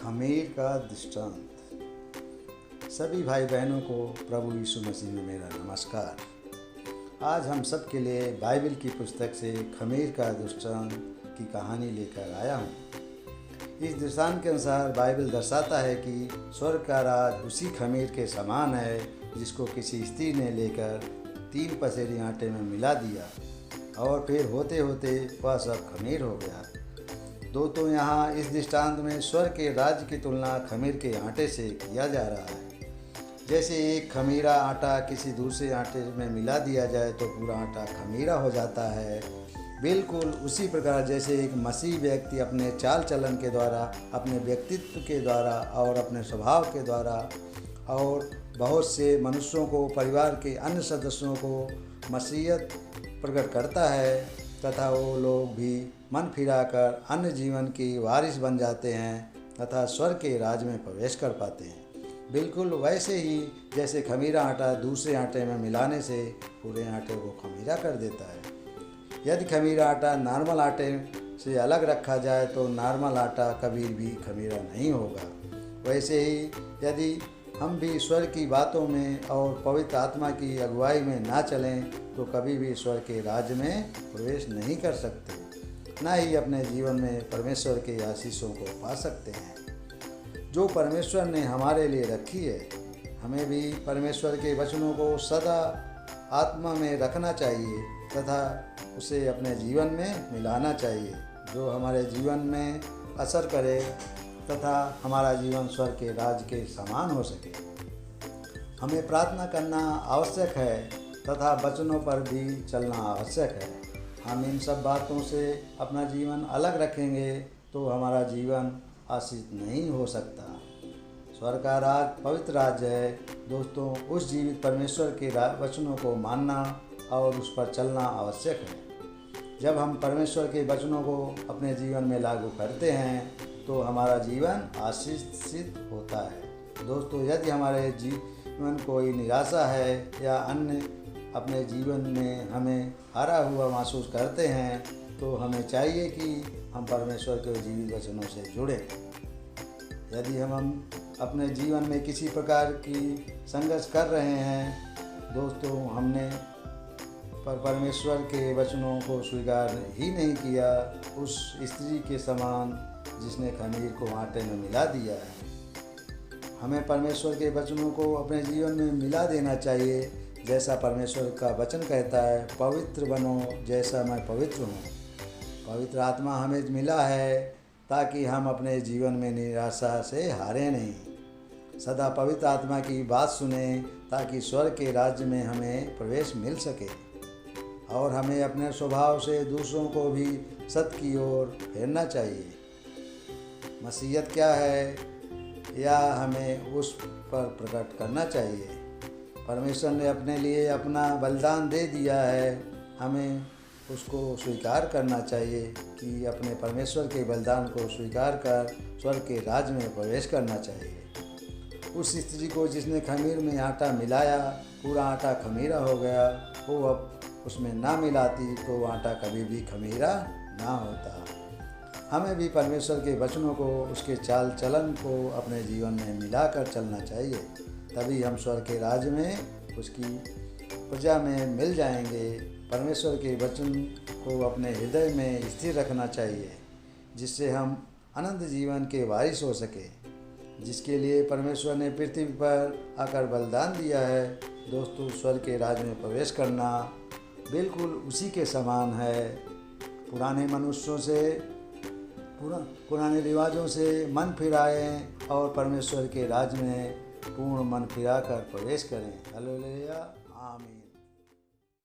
खमीर का दृष्टांत। सभी भाई बहनों को प्रभु यीशु मसीह में मेरा नमस्कार। आज हम सब के लिए बाइबल की पुस्तक से खमीर का दृष्टांत की कहानी लेकर आया हूँ। इस दृष्टांत के अनुसार बाइबल दर्शाता है कि स्वर्ग का राज उसी खमीर के समान है जिसको किसी स्त्री ने लेकर 3 पसेरी आटे में मिला दिया और फिर होते होते वह सब खमीर हो गया। दोस्तों, यहाँ इस दृष्टांत में स्वर्ग के राज्य की तुलना खमीर के आटे से किया जा रहा है। जैसे एक खमीरा आटा किसी दूसरे आटे में मिला दिया जाए तो पूरा आटा खमीरा हो जाता है। बिल्कुल उसी प्रकार जैसे एक मसीह व्यक्ति अपने चाल चलन के द्वारा, अपने व्यक्तित्व के द्वारा और अपने स्वभाव के द्वारा और बहुत से मनुष्यों को, परिवार के अन्य सदस्यों को मसीहत प्रकट करता है तथा वो लोग भी मन फिराकर अन्य जीवन की वारिस बन जाते हैं तथा स्वर्ग के राज में प्रवेश कर पाते हैं। बिल्कुल वैसे ही जैसे खमीरा आटा दूसरे आटे में मिलाने से पूरे आटे को खमीरा कर देता है। यदि खमीरा आटा नॉर्मल आटे से अलग रखा जाए तो नॉर्मल आटा कभी भी खमीरा नहीं होगा। वैसे ही यदि हम भी स्वर्ग की बातों में और पवित्र आत्मा की अगुवाई में ना चलें तो कभी भी स्वर्ग के राज्य में प्रवेश नहीं कर सकते, ना ही अपने जीवन में परमेश्वर के आशीषों को पा सकते हैं जो परमेश्वर ने हमारे लिए रखी है। हमें भी परमेश्वर के वचनों को सदा आत्मा में रखना चाहिए तथा उसे अपने जीवन में मिलाना चाहिए जो हमारे जीवन में असर करे तथा हमारा जीवन स्वर्ग के राज्य के समान हो सके। हमें प्रार्थना करना आवश्यक है तथा वचनों पर भी चलना आवश्यक है। हम इन सब बातों से अपना जीवन अलग रखेंगे तो हमारा जीवन आशीष नहीं हो सकता। स्वर्ग का राज पवित्र राज्य है। दोस्तों, उस जीवित परमेश्वर के वचनों को मानना और उस पर चलना आवश्यक है। जब हम परमेश्वर के वचनों को अपने जीवन में लागू करते हैं तो हमारा जीवन आशीषित होता है। दोस्तों, यदि हमारे जीवन कोई निराशा है या अन्य अपने जीवन में हमें हारा हुआ महसूस करते हैं तो हमें चाहिए कि हम परमेश्वर के जीवित वचनों से जुड़ें। यदि हम अपने जीवन में किसी प्रकार की संघर्ष कर रहे हैं दोस्तों, हमने परमेश्वर के वचनों को स्वीकार ही नहीं किया, उस स्त्री के समान जिसने खमीर को आटे में मिला दिया है। हमें परमेश्वर के वचनों को अपने जीवन में मिला देना चाहिए जैसा परमेश्वर का वचन कहता है, पवित्र बनो जैसा मैं पवित्र हूँ। पवित्र आत्मा हमें मिला है ताकि हम अपने जीवन में निराशा से हारे नहीं, सदा पवित्र आत्मा की बात सुने ताकि स्वर्ग के राज्य में हमें प्रवेश मिल सके और हमें अपने स्वभाव से दूसरों को भी सत्य की ओर फेरना चाहिए। मसीहत क्या है या हमें उस पर प्रकट करना चाहिए। परमेश्वर ने अपने लिए अपना बलिदान दे दिया है, हमें उसको स्वीकार करना चाहिए कि अपने परमेश्वर के बलिदान को स्वीकार कर स्वर्ग के राज्य में प्रवेश करना चाहिए। उस स्त्री को जिसने खमीर में आटा मिलाया, पूरा आटा खमीरा हो गया, वो अब उसमें ना मिलाती तो आटा कभी भी खमीरा ना होता। हमें भी परमेश्वर के वचनों को, उसके चाल चलन को अपने जीवन में मिलाकर चलना चाहिए, तभी हम स्वर्ग के राज्य में उसकी प्रजा में मिल जाएंगे। परमेश्वर के वचन को अपने हृदय में स्थिर रखना चाहिए जिससे हम अनंत जीवन के वारिस हो सके, जिसके लिए परमेश्वर ने पृथ्वी पर आकर बलिदान दिया है। दोस्तों, स्वर्ग के राज्य में प्रवेश करना बिल्कुल उसी के समान है। पुराने मनुष्यों से, पुराने रिवाजों से मन फिराएं और परमेश्वर के राज्य में पूर्ण मन फिराकर प्रवेश करें। हालेलुया, आमीन।